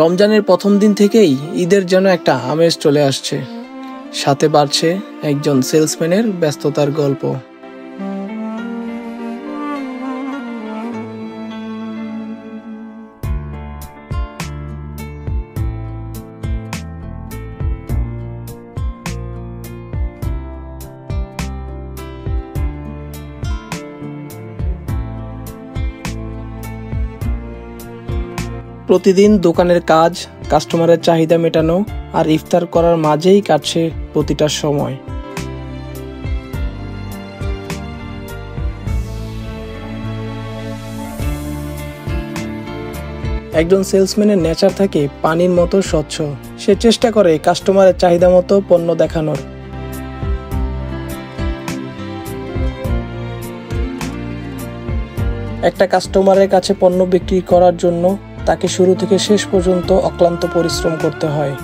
রমজানের প্রথম দিন থেকেই ঈদের যেন একটা আমেজ চলে আসছে, সাথে বাড়ছে একজন সেলসম্যানের ব্যস্ততার গল্প। প্রতিদিন দোকানের কাজ, কাস্টমারের চাহিদা মেটানো আর ইফতার করার মাঝেই কাটছে প্রতিটা সময়। একজন সেলসম্যানের নেচার থাকে পানির মতো স্বচ্ছ। সে চেষ্টা করে কাস্টমারের চাহিদা মতো পণ্য দেখানোর। একটা কাস্টমারের কাছে পণ্য বিক্রি করার জন্য তাকে শুরু থেকে শেষ পর্যন্ত অক্লান্ত পরিশ্রম করতে হয়।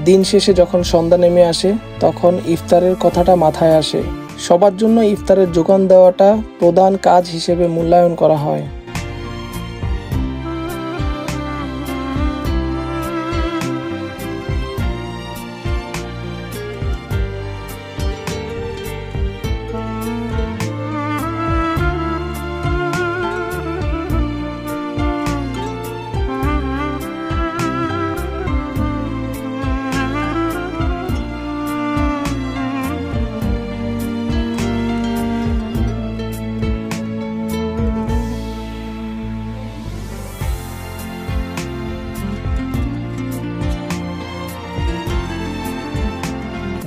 দিন শেষে যখন সন্ধ্যা নেমে আসে, তখন ইফতারের কথাটা মাথায় আসে। সবার জন্য ইফতারের যোগান দেওয়াটা প্রধান কাজ হিসেবে মূল্যায়ন করা হয়।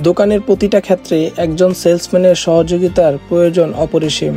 দোকানের প্রতিটা ক্ষেত্রে একজন সেলসম্যানের সহযোগিতার প্রয়োজন অপরিসীম।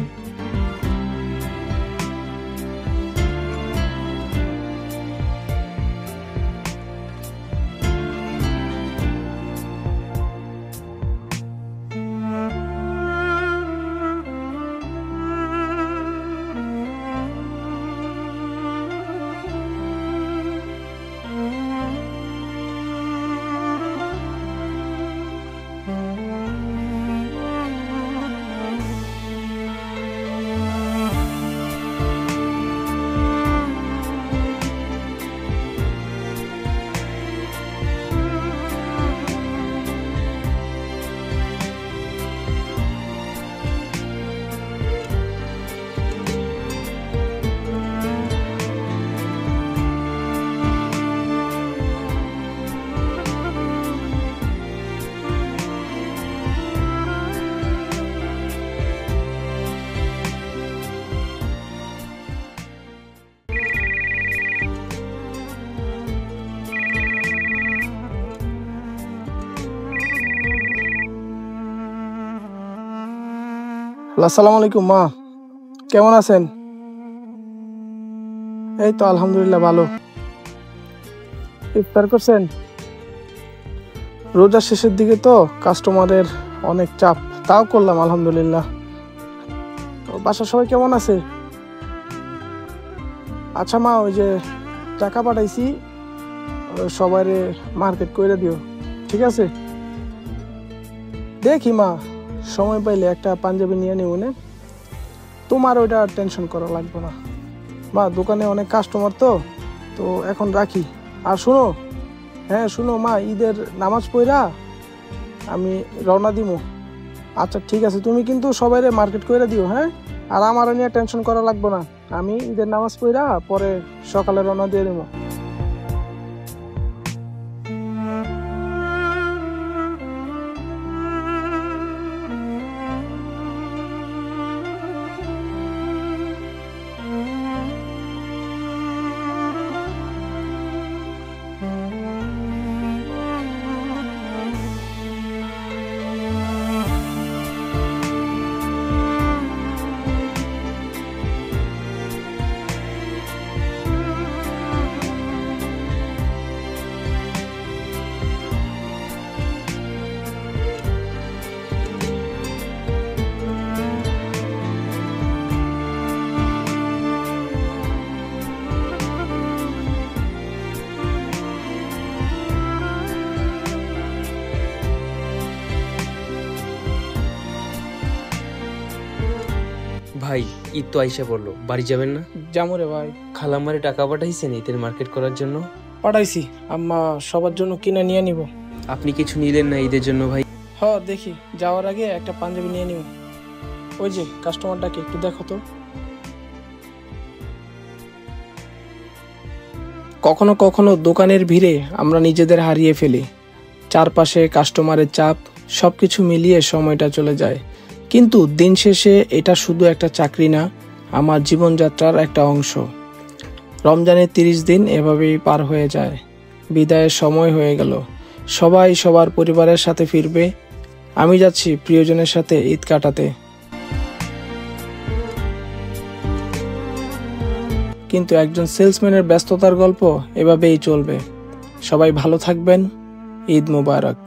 আসসালামু আলাইকুম মা, কেমন আছেন? এই তো আলহামদুলিল্লাহ ভালো। ইফতার করছেন? রোজার শেষের দিকে তো কাস্টমারের অনেক চাপ, তাও করলাম আলহামদুলিল্লাহ। বাসার সবাই কেমন আছে? আচ্ছা মা, ওই যে টাকা পাঠাইছি, সবাইরে মার্কেট করে দিও, ঠিক আছে? দেখি মা, সময় পাইলে একটা পাঞ্জাবি নিয়ে নিব না, তোমার ওইটা টেনশন করা লাগবে না মা। দোকানে অনেক কাস্টমার তো তো এখন রাখি। আর শুনো, হ্যাঁ শুনো মা, ঈদের নামাজ পড়া আমি রওনা দিব। আচ্ছা ঠিক আছে, তুমি কিন্তু সবাইরে মার্কেট করে দিও, হ্যাঁ? আর আমার নিয়ে টেনশন করা লাগবে না, আমি ঈদের নামাজ পড়া পরে সকালে রওনা দিয়ে দেবো। ভাই, ঈদ তো আইসা পড়লো, বাড়ি যাবেন না? যাবো রে ভাই। খালাম্মারে টাকা পাঠাইছেন ঈদের মার্কেট করার জন্য? পাঠাইছি, আম্মা সবার জন্য কিনে নিয়ে নিব। আপনি কিছু নিলেন না ঈদের জন্য ভাই? দেখি যাওয়ার আগে একটা পাঞ্জাবি নিয়ে নিব। ওই যে কাস্টমারটাকে একটু দেখো তো। কখনো কখনো দোকানের ভিড়ে আমরা নিজেদের হারিয়ে ফেলি। চারপাশে কাস্টমারের চাপ, সবকিছু মিলিয়ে সময়টা চলে যায়। কিন্তু দিন শেষে এটা শুধু একটা চাকরি না, আমার জীবনযাত্রার একটা অংশ। রমজানের 30 দিন এভাবেই পার হয়ে যায়। বিদায়ের সময় হয়ে গেল, সবাই সবার পরিবারের সাথে ফিরবে। আমি যাচ্ছি প্রিয়জনের সাথে ঈদ কাটাতে। কিন্তু একজন সেলসম্যানের ব্যস্ততার গল্প এভাবেই চলবে। সবাই ভালো থাকবেন। ঈদ মোবারক।